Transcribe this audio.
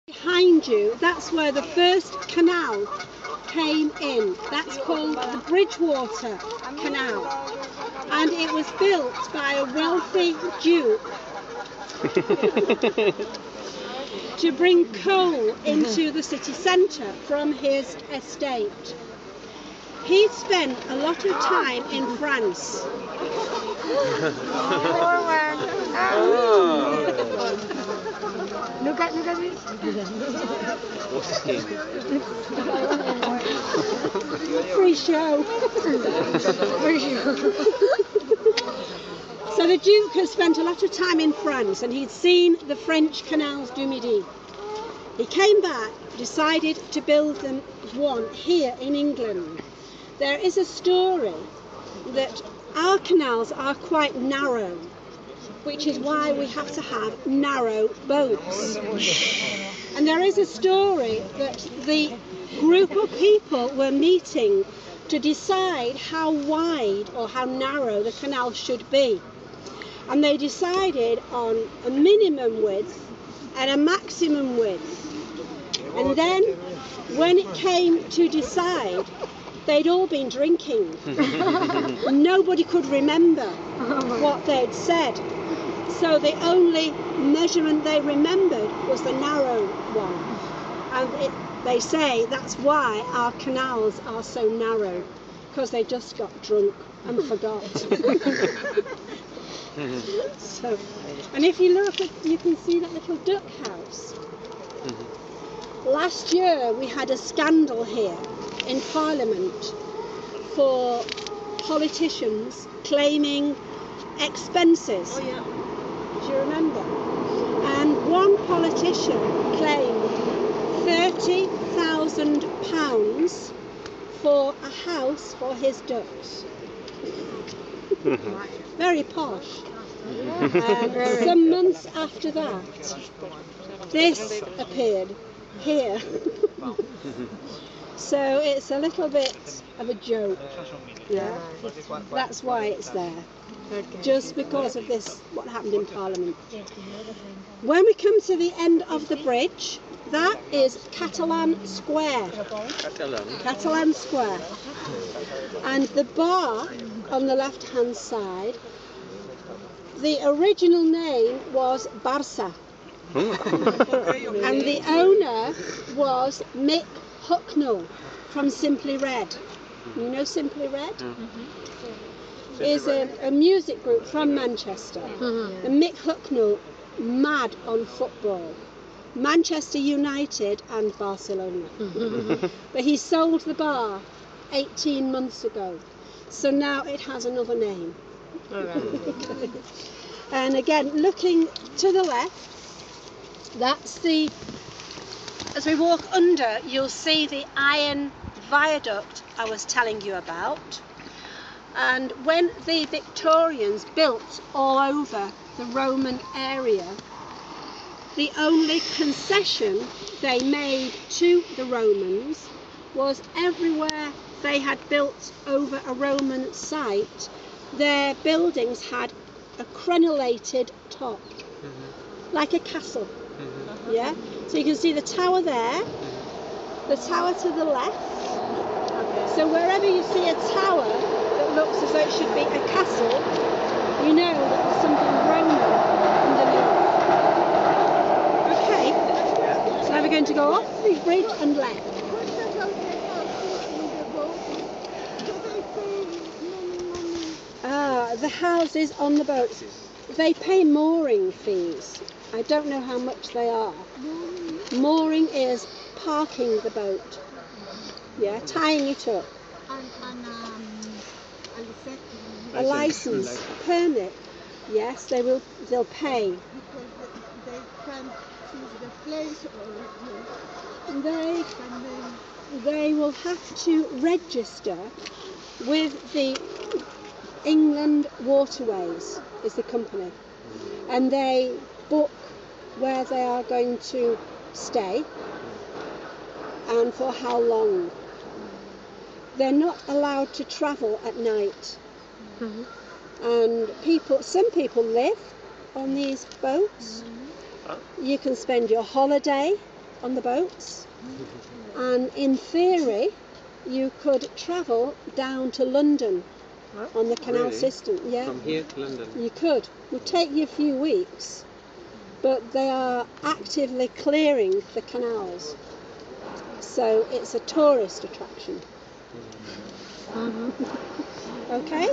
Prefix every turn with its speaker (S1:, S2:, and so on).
S1: Behind you, that's where the first canal came in. That's called the Bridgewater Canal. And it was built by a wealthy Duke to bring coal into the city centre from his estate. He spent a lot of time in France.
S2: Look at me.
S3: What's his name?
S1: Free show. So the Duke has spent a lot of time in France and he'd seen the French canals du Midi. He came back, decided to build them one here in England. There is a story that our canals are quite narrow, which is why we have to have narrow boats. And there is a story that the group of people were meeting to decide how wide or how narrow the canal should be. And they decided on a minimum width and a maximum width. And then when it came to decide, they'd all been drinking. Nobody could remember what they'd said. So the only measurement they remembered was the narrow one. And they say that's why our canals are so narrow, because they just got drunk and forgot. So, and if you look at, you can see that little duck house. Last year we had a scandal here in Parliament for politicians claiming expenses. Oh, yeah. Do you remember? And one politician claimed £30,000 for a house for his ducks. Very posh. And some months after that, this appeared here. So it's a little bit of a joke. Yeah, that's why it's there. Just because of this, what happened in Parliament. When we come to the end of the bridge, that is Catalan Square. Catalan Square. And the bar on the left-hand side, the original name was Barça. And the owner was Mick Hucknall from Simply Red. You know Simply Red? Is a music group from Manchester. And Mick Hucknall, mad on football. Manchester United and Barcelona. But he sold the bar 18 months ago. So now it has another name. And again, looking to the left, that's the, as we walk under, you'll see the iron viaduct I was telling you about. And when the Victorians built all over the Roman area, the only concession they made to the Romans was everywhere they had built over a Roman site, their buildings had a crenellated top, like a castle. Yeah, so you can see the tower there, the tower to the left. So wherever you see a tower that looks as though it should be a castle, you know that there's something Roman underneath. Okay, so now we're going to go off the bridge and left. The houses on the boats, they pay mooring fees. I don't know how much they are. Mooring is parking the boat. Yeah, tying it up. A license, a permit. Yes, they'll pay.
S2: They can't choose the place or
S1: They will have to register with the England Waterways is the company, and they book where they are going to stay and for how long. They're not allowed to travel at night. And some people live on these boats. You can spend your holiday on the boats, and in theory you could travel down to London on the canal
S3: Really?
S1: system. Yeah,
S3: From here to London.
S1: you could. It would take you a few weeks, but they are actively clearing the canals, so it's a tourist attraction. Okay.